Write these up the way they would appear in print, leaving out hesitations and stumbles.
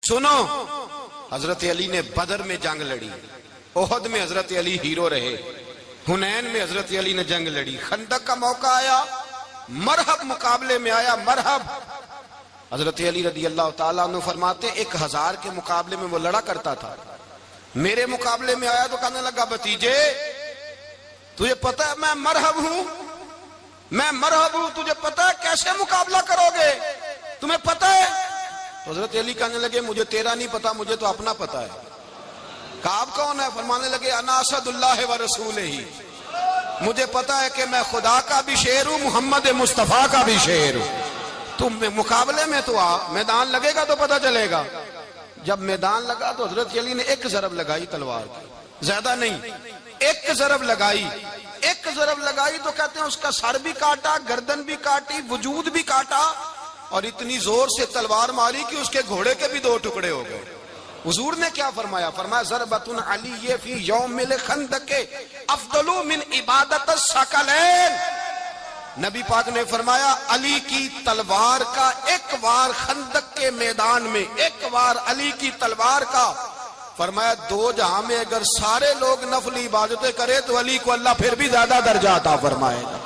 سنو، حضرت علی نے بدر میں جنگ لڑی، احد میں حضرت علی ہیرو رہے، حنین میں حضرت علی نے جنگ لڑی، خندق کا موقع آیا، مرحب مقابلے میں آیا، مرحب۔ حضرت علی رضی اللہ تعالیٰ عنہ فرماتے 1000 کے مقابلے میں وہ لڑا کرتا تھا، میرے مقابلے میں آیا تو کہنے لگا بھتیجے تجھے پتہ ہے میں مرحب ہوں، میں مرحب ہوں، تجھے پتہ ہے کیسے مقابلہ کرو گے، تمہیں پتہ ہے؟ تو حضرت علی کہنے لگے مجھے تیرا نہیں پتا، مجھے تو اپنا پتا ہے۔ کعب کون ہے؟ فرمانے لگے انا اسد اللہ و رسولہ، مجھے پتا ہے کہ میں خدا کا بھی شیر ہوں، محمد مصطفیٰ کا بھی شیر ہوں۔ تم مقابلے میں تو آ، میدان لگے گا تو پتا چلے گا۔ جب میدان لگا تو حضرت علی نے ایک ضرب لگائی تلوار کی، زیادہ نہیں، ایک ضرب لگائی، ایک ضرب لگائی تو کہتے ہیں اس کا سر بھی کاٹا، گردن بھی کاٹی، وجود بھی کاٹا، اور اتنی زور سے تلوار ماری کہ اس کے گھوڑے کے بھی 2 ٹکڑے ہو گئے۔ حضور نے کیا فرمایا؟ فرمایا ضربۃ علی فی یوم الخندق افضل من عبادت الثقلین۔ نبی پاک نے فرمایا علی کی تلوار کا ایک وار خندق کے میدان میں، ایک وار علی کی تلوار کا، فرمایا 2 جہاں میں اگر سارے لوگ نفلی عبادتیں کرے تو علی کو اللہ پھر بھی زیادہ درجہ عطا فرمائے گا۔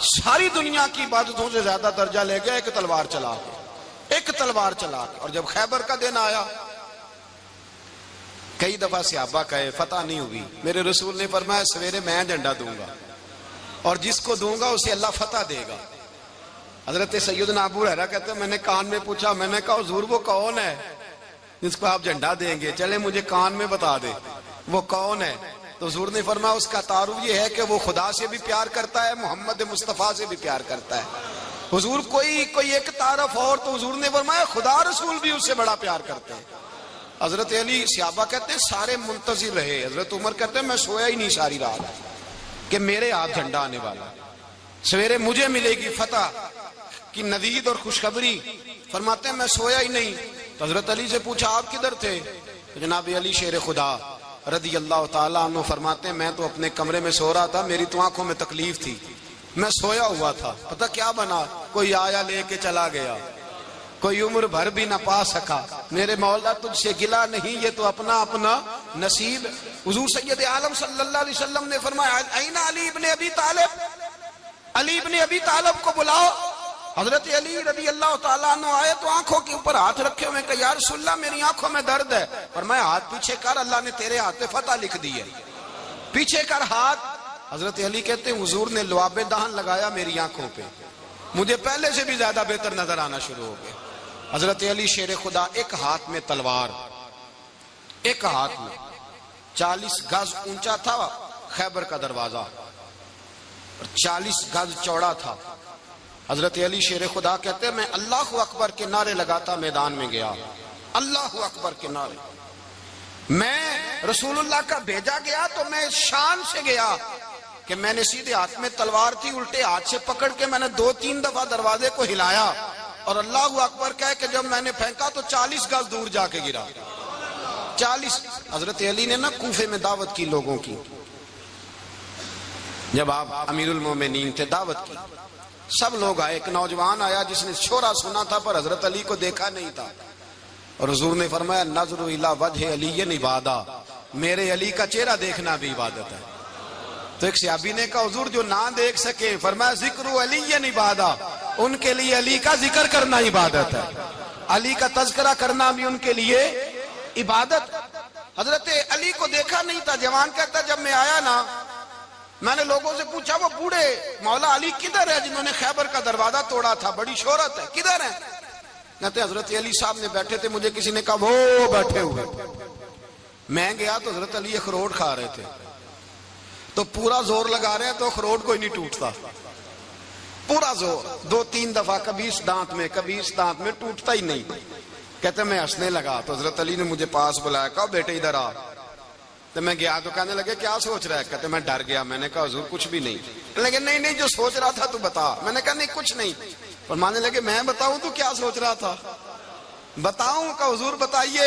ساری دنیا کی عبادتوں سے زیادہ درجہ لے گیا ایک تلوار چلا کے، ایک تلوار چلا کے۔ اور جب خیبر کا دن آیا، کئی دفعہ صحابہ کہے فتح نہیں ہوئی، میرے رسول نے فرمایا سویرے میں جھنڈا دوں گا اور جس کو دوں گا اسے اللہ فتح دے گا۔ حضرت سیدنا ابو ہریرہ کہتے ہیں میں نے کان میں پوچھا، میں نے کہا حضور وہ کون ہے جس کو آپ جھنڈا دیں گے؟ چلے مجھے کان میں بتا دے وہ کون ہے۔ تو حضور نے فرمایا اس کا تعارف یہ ہے کہ وہ خدا سے بھی پیار کرتا ہے، محمد مصطفیٰ سے بھی پیار کرتا ہے۔ حضور کوئی ایک تعارف اور، تو حضور نے فرمایا خدا رسول بھی اس سے بڑا پیار کرتے ہیں۔ حضرت علی، صحابہ کہتے ہیں سارے منتظر رہے، حضرت عمر کہتے ہیں میں سویا ہی نہیں ساری رات کہ میرے ہاتھ جھنڈا آنے والا، سویرے مجھے ملے گی فتح کی نوید اور خوشخبری۔ فرماتے ہیں میں سویا ہی نہیں۔ تو حضرت علی سے پوچھا آپ کدھر تھے؟ جناب علی شیر خدا رضی اللہ تعالیٰ عنہ فرماتے ہیں میں تو اپنے کمرے میں سو رہا تھا، میری تو آنکھوں میں تکلیف تھی، میں سویا ہوا تھا، پتہ کیا بنا، کوئی آیا لے کے چلا گیا، کوئی عمر بھر بھی نہ پا سکا، میرے مولا تجھ سے گلا نہیں، یہ تو اپنا اپنا نصیب۔ حضور سید عالم صلی اللہ علیہ وسلم نے فرمایا این علی ابن ابی طالب، علی ابن ابی طالب کو بلاؤ۔ حضرت علی رضی اللہ تعالیٰ عنہ آئے تو آنکھوں کے اوپر ہاتھ رکھے ہوئے کہ یا رسول اللہ میری آنکھوں میں درد ہے۔ فرمایا ہاتھ پیچھے کر، اللہ نے تیرے ہاتھ پہ فتح لکھ دی ہے، پیچھے کر ہاتھ۔ حضرت علی کہتے ہیں حضور نے لعاب دہن لگایا میری آنکھوں پہ، مجھے پہلے سے بھی زیادہ بہتر نظر آنا شروع ہو گیا۔ حضرت علی شیر خدا، ایک ہاتھ میں تلوار، ایک ہاتھ میں 40 گز اونچا تھا خیبر کا دروازہ اور 40 گز چوڑا تھا۔ حضرت علی شیر خدا کہتے ہیں میں اللہ اکبر کے نعرے لگاتا میدان میں گیا، اللہ اکبر کے نعرے۔ میں رسول اللہ کا بھیجا گیا تو میں شان سے گیا کہ میں نے سیدھے ہاتھ میں تلوار تھی، الٹے ہاتھ سے پکڑ کے میں نے 2-3 دفعہ دروازے کو ہلایا اور اللہ اکبر کہہ کہ جب میں نے پھینکا تو 40 گز دور جا کے گرا۔ 40۔ حضرت علی نے نا کوفے میں دعوت کی لوگوں کی، جب آپ امیر المومنین تھے دعوت کی، سب لوگ آئے، ایک نوجوان آیا جس نے شورا سنا تھا پر حضرت علی کو دیکھا نہیں تھا، اور حضور نے فرمایا نظر الی وجہ علی عبادہ، میرے علی کا چہرہ دیکھنا بھی عبادت ہے۔ تو ایک صحابی نے کہا حضور جو نہ دیکھ سکے، فرمایا ذکر علی عبادہ، ان کے لیے علی کا ذکر کرنا عبادت ہے، علی کا تذکرہ کرنا بھی ان کے لیے عبادت۔ حضرت علی کو دیکھا نہیں تھا، جوان کہتا جب میں آیا نا میں نے لوگوں سے پوچھا وہ بوڑھے مولا علی کدھر ہے جنہوں نے خیبر کا دروازہ توڑا تھا، بڑی شہرت ہے، کدھر ہے؟ کہتے حضرت علی صاحب نے بیٹھے تھے، مجھے کسی نے کہا وہ بیٹھے ہوئے۔ میں گیا تو حضرت علی اخروٹ کھا رہے تھے، تو پورا زور لگا رہے ہیں تو اخروٹ کوئی نہیں ٹوٹتا، پورا زور 2-3 دفعہ، کبھی اس دانت میں کبھی اس دانت میں، ٹوٹتا ہی نہیں۔ کہتے میں ہنسنے لگا تو حضرت علی نے مجھے پاس بلایا، کہا بیٹے ادھر آ۔ تو میں گیا تو کہنے لگے کیا سوچ رہا ہے؟ کہتے میں ڈر گیا، میں نے کہا حضور کچھ بھی نہیں۔ لیکن نہیں جو سوچ رہا تھا تو بتا۔ میں نے کہا نہیں کچھ نہیں۔ فرمانے لگے میں بتاؤں تو کیا سوچ رہا تھا؟ بتاؤں؟ کہ حضور بتائیے۔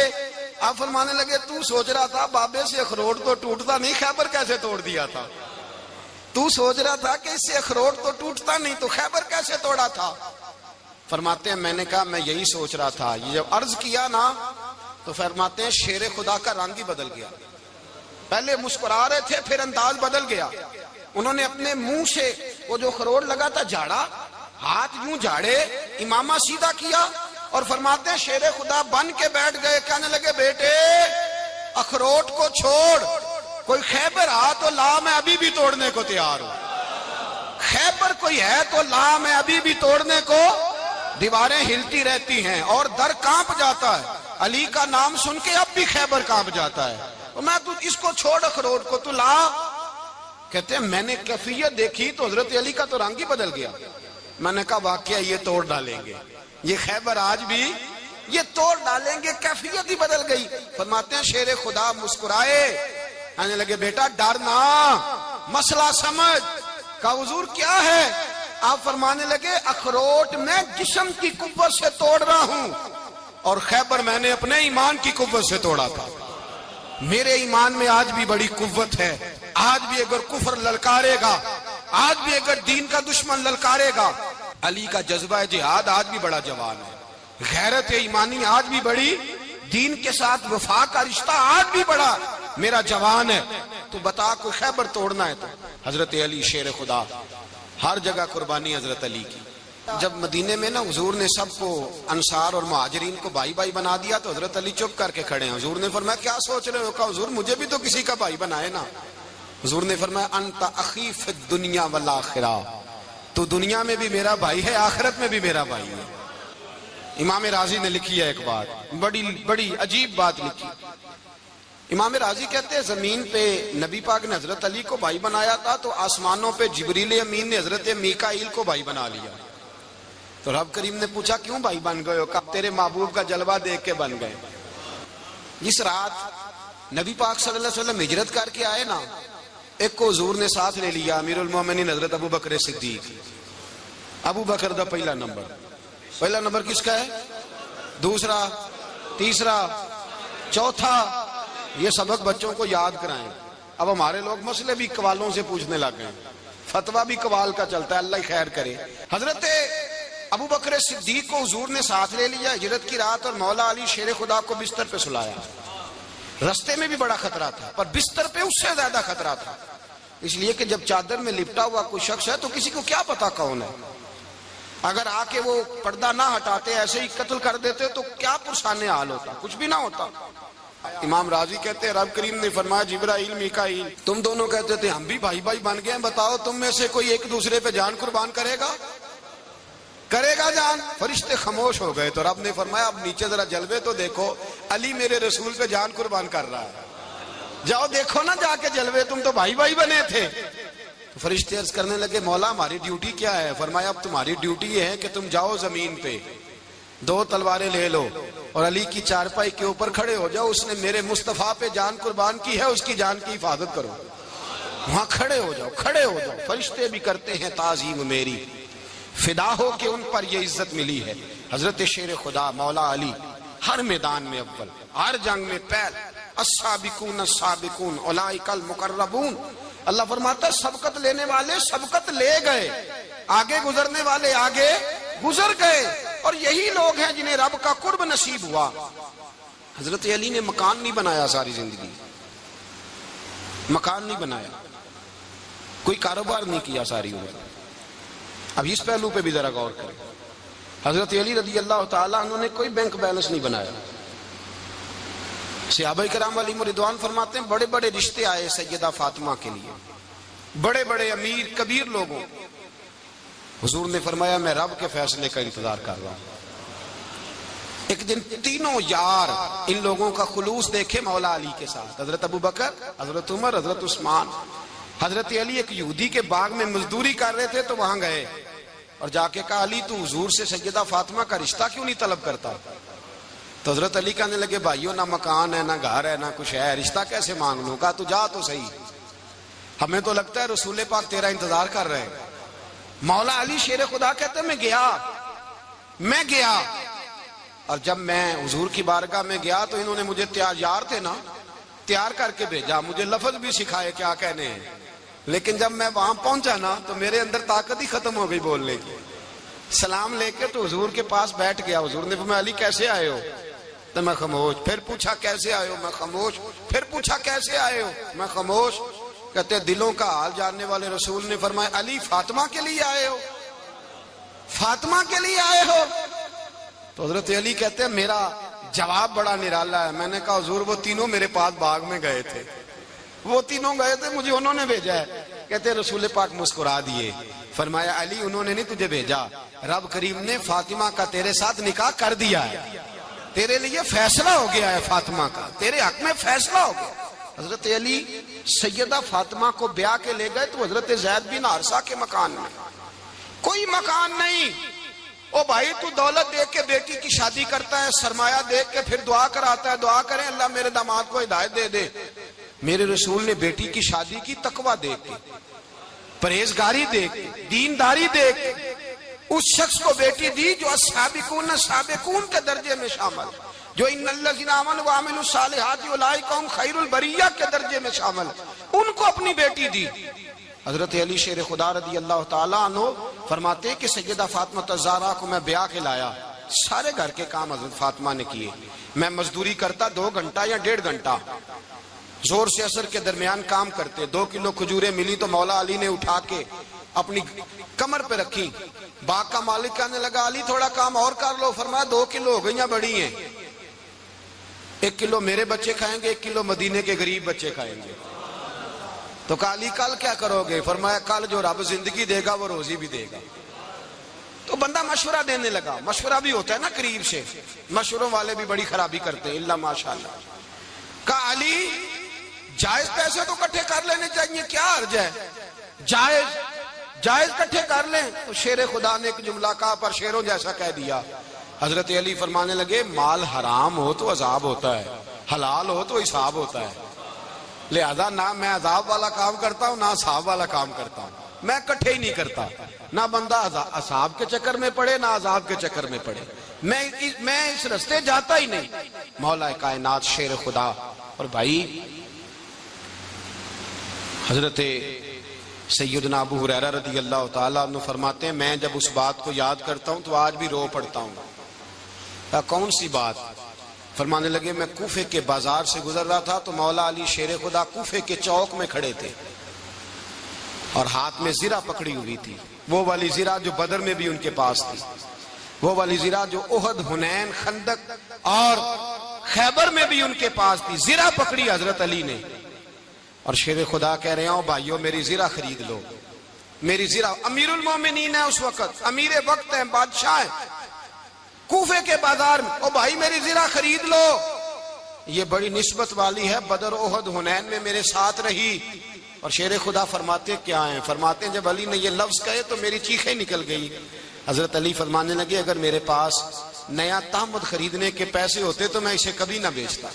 آپ فرمانے لگے تو سوچ رہا تھا بابے سے اخروٹ تو ٹوٹتا نہیں، خیبر کیسے توڑ دیا تھا؟ تو سوچ رہا تھا کہ اس سے اخروٹ تو ٹوٹتا نہیں تو خیبر کیسے توڑا تھا؟ فرماتے ہیں میں نے کہا میں یہی سوچ رہا تھا، یہ جب عرض کیا نا تو فرماتے ہیں شیر خدا کا رنگ ہی بدل گیا. پہلے مسکرا رہے تھے پھر انداز بدل گیا. انہوں نے اپنے منہ سے وہ جو خروٹ لگا تھا جھاڑا, ہاتھ یوں جھاڑے, امامہ سیدھا کیا اور فرماتے ہیں شیر خدا بن کے بیٹھ گئے. کہنے لگے بیٹے اخروٹ کو چھوڑ, کوئی خیبر آ تو لا, میں ابھی بھی توڑنے کو تیار ہوں. خیبر کوئی ہے تو لا, میں ابھی بھی توڑنے کو. دیواریں ہلتی رہتی ہیں اور در کانپ جاتا ہے. علی کا نام سن کے اب بھی خیبر کانپ جاتا ہے. میں تو اس کو چھوڑ اخروٹ کو, تو لا. کہتے ہیں میں نے کیفیت دیکھی تو حضرت علی کا تو رنگ ہی بدل گیا. میں نے کہا واقعہ یہ توڑ ڈالیں گے, یہ خیبر آج بھی یہ توڑ ڈالیں گے, کیفیت ہی بدل گئی. فرماتے ہیں شیر خدا مسکرائے, آنے لگے بیٹا ڈرنا, مسئلہ سمجھ. کہا حضور کیا ہے؟ آپ فرمانے لگے اخروٹ میں جسم کی قوت سے توڑ رہا ہوں اور خیبر میں نے اپنے ایمان کی قوت سے توڑا تھا. میرے ایمان میں آج بھی بڑی قوت ہے. آج بھی اگر کفر للکارے گا, آج بھی اگر دین کا دشمن للکارے گا, علی کا جذبہ جہاد آج بھی بڑا جوان ہے. غیرت ایمانی آج بھی بڑی, دین کے ساتھ وفا کا رشتہ آج بھی بڑا میرا جوان ہے. تو بتا کوئی خیبر توڑنا ہے تو حضرت علی شیر خدا, ہر جگہ قربانی حضرت علی کی. جب مدینے میں نا حضور نے سب کو انصار اور مہاجرین کو بھائی بھائی بنا دیا تو حضرت علی چپ کر کے کھڑے ہیں. حضور نے فرمایا کیا سوچ رہے ہو؟ کہا حضور مجھے بھی تو کسی کا بھائی بنائے نا. حضور نے فرمایا انت اخی فی الدنیا والآخرہ, تو دنیا میں بھی میرا بھائی ہے, آخرت میں بھی میرا بھائی ہے. امام راضی نے لکھی ہے ایک بات, بڑی عجیب بات لکھی. امام راضی کہتے ہیں زمین پہ نبی پاک نے حضرت علی کو بھائی بنایا تھا تو آسمانوں پہ جبریل امین نے حضرت میکائیل کو بھائی بنا لیا. تو رب کریم نے پوچھا کیوں بھائی بن گئے ہو؟ کہا تیرے محبوب کا جلوہ دیکھ کے بن گئے. جس رات نبی پاک صلی اللہ علیہ وسلم ہجرت کر کے آئے نا, ایک کو حضور نے ساتھ لے لیا, امیر المومنین حضرت ابو بکر صدیق. ابو بکر دا پہلا نمبر کس کا ہے؟ دوسرا, تیسرا, چوتھا. یہ سبق بچوں کو یاد کرائیں. اب ہمارے لوگ مسئلے بھی قوالوں سے پوچھنے لگ گئے, فتویٰ بھی قوال کا چلتا ہے, اللہ خیر کرے. حضرت ابو بکر صدیق کو حضور نے ساتھ لے لیا ہجرت کی رات, اور مولا علی شیر خدا کو بستر پہ سلایا. رستے میں بھی بڑا خطرہ تھا پر بستر پہ اس سے زیادہ خطرہ تھا, اس لیے کہ جب چادر میں لپٹا ہوا کوئی شخص ہے تو کسی کو کیا پتا کون ہے. اگر آ کے وہ پردہ نہ ہٹاتے ایسے ہی قتل کر دیتے تو کیا پرسان حال ہوتا, کچھ بھی نہ ہوتا. امام راضی کہتے ہیں رب کریم نے فرمایا جبرائیل میکائیل تم دونوں کہتے تھے ہم بھی بھائی بھائی بن گئے ہیں, بتاؤ تم میں سے کوئی ایک دوسرے پہ جان قربان کرے گا جان؟ فرشتے خاموش ہو گئے. تو رب نے فرمایا اب نیچے ذرا جلوے تو دیکھو, علی میرے رسول پہ جان قربان کر رہا ہے, جاؤ دیکھو نا جا کے جلوے, تم تو بھائی بھائی بنے تھے. فرشتے عرض کرنے لگے مولا ہماری ڈیوٹی کیا ہے؟ فرمایا اب تمہاری ڈیوٹی یہ ہے کہ تم جاؤ زمین پہ, 2 تلواریں لے لو اور علی کی چارپائی کے اوپر کھڑے ہو جاؤ. اس نے میرے مصطفیٰ پہ جان قربان کی ہے, اس کی جان کی حفاظت کرو. وہاں کھڑے ہو جاؤ. فرشتے بھی کرتے ہیں تعظیم میری, فدا ہو کہ ان پر یہ عزت ملی ہے. حضرت شیر خدا مولا علی ہر میدان میں اول, ہر جنگ میں پہل. السابقون السابقون اولئک المقربون. اللہ فرماتا ہے سبقت لینے والے سبقت لے گئے, آگے گزرنے والے آگے گزر گئے, اور یہی لوگ ہیں جنہیں رب کا قرب نصیب ہوا. حضرت علی نے مکان نہیں بنایا ساری زندگی, مکان نہیں بنایا, کوئی کاروبار نہیں کیا ساری عمر. اب اس پہلو پہ بھی ذرا غور کریں. حضرت علی رضی اللہ تعالیٰ انہوں نے کوئی بینک بیلنس نہیں بنایا. صحابہ کرام علیہم رضوان فرماتے ہیں بڑے بڑے رشتے آئے سیدہ فاطمہ کے لیے, بڑے بڑے امیر کبیر لوگوں. حضور نے فرمایا میں رب کے فیصلے کا انتظار کر رہا ہوں. ایک دن تینوں یار ان لوگوں کا خلوص دیکھے مولا علی کے ساتھ, حضرت ابو بکر, حضرت عمر, حضرت عثمان. حضرت علی ایک یہودی کے باغ میں مزدوری کر رہے تھے تو وہاں گئے اور جا کے کہا علی تو حضور سے سیدہ فاطمہ کا رشتہ کیوں نہیں طلب کرتا؟ تو حضرت علی کہنے لگے بھائیو نہ مکان ہے نہ گھر ہے نہ کچھ ہے, رشتہ کیسے مانگ لوں؟ کہا تو جا تو صحیح, ہمیں تو لگتا ہے رسول پاک تیرا انتظار کر رہے ہیں. مولا علی شیر خدا کہتے ہیں میں گیا اور جب میں حضور کی بارگاہ میں گیا تو انہوں نے مجھے یار تھے نا تیار کر کے بھیجا, مجھے لفظ بھی سکھائے کیا کہنے ہیں, لیکن جب میں وہاں پہنچا نا تو میرے اندر طاقت ہی ختم ہو گئی بولنے کی. سلام لے کے تو حضور کے پاس بیٹھ گیا. حضور نے فرمایا علی کیسے آئے ہو؟ تو میں خاموش. پھر پوچھا کیسے آئے ہو؟ میں خاموش. پھر پوچھا کیسے آئے ہو؟ میں خاموش. کہتے دلوں کا حال جاننے والے رسول نے فرمایا علی فاطمہ کے لیے آئے ہو؟ فاطمہ کے لیے آئے ہو؟ تو حضرت علی کہتے ہیں میرا جواب بڑا نرالا ہے. میں نے کہا حضور وہ تینوں میرے پاس باغ میں گئے تھے, وہ تینوں گئے تھے, مجھے انہوں نے بھیجا ہے. کہتے ہیں رسول پاک مسکرا دیے, فرمایا علی انہوں نے نہیں تجھے بھیجا, رب کریم نے فاطمہ کا تیرے ساتھ نکاح کر دیا ہے, تیرے لیے فیصلہ ہو گیا ہے فاطمہ کا, تیرے حق میں فیصلہ ہو گیا. حضرت علی سیدہ فاطمہ کو بیاہ کے لے گئے تو حضرت زید بن حارثہ کے مکان میں, کوئی مکان نہیں. او بھائی تو دولت دیکھ کے بیٹی کی شادی کرتا ہے, سرمایہ دیکھ کے پھر دعا کراتا ہے, دعا کریں اللہ میرے داماد کو ہدایت دے دے. میرے رسول نے بیٹی کی شادی کی تقوی دیکھ کے, پرہیزگاری دیکھ کے, دینداری دیکھ کے اس شخص کو بیٹی دی جو السابقون سابقون کے درجے میں شامل, جو ان الذین آمنوا وعملوا الصالحات اولئک هم خیر البریہ کے درجے میں شامل, ان کو اپنی بیٹی دی. حضرت علی شیر خدا رضی اللہ تعالیٰ عنہ فرماتے کہ سیدہ فاطمہ الزہرا کو میں بیاہ کے لایا, سارے گھر کے کام حضرت فاطمہ نے کیے. میں مزدوری کرتا 2 گھنٹہ یا 1.5 گھنٹہ, زور سے اثر کے درمیان کام کرتے. 2 کلو کھجوریں ملی تو مولا علی نے اٹھا کے اپنی کمر پہ رکھی. باغ کا مالک کہنے لگا علی تھوڑا کام اور کر لو. فرمایا 2 کلو ہو گئیں بڑی ہیں, 1 کلو میرے بچے کھائیں گے, 1 کلو مدینے کے غریب بچے کھائیں گے. تو کہا علی کل کیا کرو گے؟ فرمایا کل جو رب زندگی دے گا وہ روزی بھی دے گا. تو بندہ مشورہ دینے لگا. مشورہ بھی ہوتا ہے نا قریب سے, مشوروں والے بھی بڑی خرابی کرتے ہیں اللہ ماشاءاللہ. کہا علی جائز پیسے تو کٹھے کر لینے چاہیے, کیا حرج ہے, جائز کٹھے کر لیں. تو شیر خدا نے ایک جملہ کہا پر شیروں جیسا کہہ دیا. حضرت علی فرمانے لگے مال حرام ہو تو عذاب ہوتا ہے, حلال ہو تو حساب ہوتا ہے. لہذا نہ میں عذاب والا کام کرتا ہوں نہ حساب والا کام کرتا ہوں, میں کٹھے ہی نہیں کرتا. نہ بندہ حساب کے چکر میں پڑے نہ عذاب کے چکر میں پڑے, میں اس رستے جاتا ہی نہیں. مولا کائنات شیر خدا. اور بھائی حضرت سیدنا ابو ہریرہ رضی اللہ تعالیٰ عنہ فرماتے ہیں میں جب اس بات کو یاد کرتا ہوں تو آج بھی رو پڑتا ہوں. کون سی بات؟ فرمانے لگے میں کوفے کے بازار سے گزر رہا تھا تو مولا علی شیر خدا کوفے کے چوک میں کھڑے تھے اور ہاتھ میں زرہ پکڑی ہوئی تھی, وہ والی زرہ جو بدر میں بھی ان کے پاس تھی, وہ والی زرہ جو احد, حنین, خندق اور خیبر میں بھی ان کے پاس تھی. زرہ پکڑی حضرت علی نے اور شیر خدا کہہ رہے ہوں بھائیو میری زرہ خرید لو. میری زرہ, امیر المومنین ہے اس وقت, امیر وقت ہے, بادشاہ ہے, کوفے کے بازار میں, او بھائی میری زرہ خرید لو. یہ بڑی نسبت والی ہے, بدر, احد, حنین میں میرے ساتھ رہی. اور شیر خدا فرماتے کیا ہیں؟ فرماتے ہیں جب علی نے یہ لفظ کہے تو میری چیخیں نکل گئی. حضرت علی فرمانے لگے اگر میرے پاس نیا تامد خریدنے کے پیسے ہوتے تو میں اسے کبھی نہ بیچتا,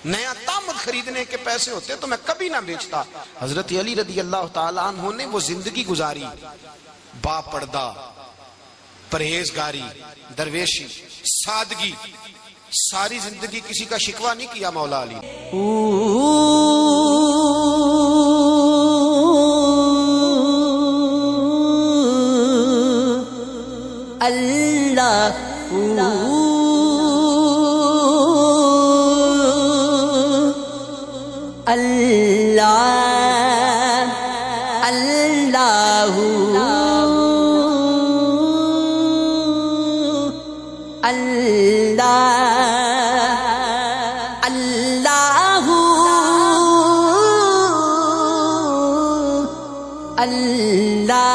نیا تامد خریدنے کے پیسے ہوتے تو میں کبھی نہ بیچتا. حضرت علی رضی اللہ تعالیٰ عنہ نے وہ زندگی گزاری, با پردہ, پرہیزگاری, درویشی, سادگی, ساری زندگی کسی کا شکوہ نہیں کیا مولا علی. اللہ اللہ اللہ اللہ اللہ اللہ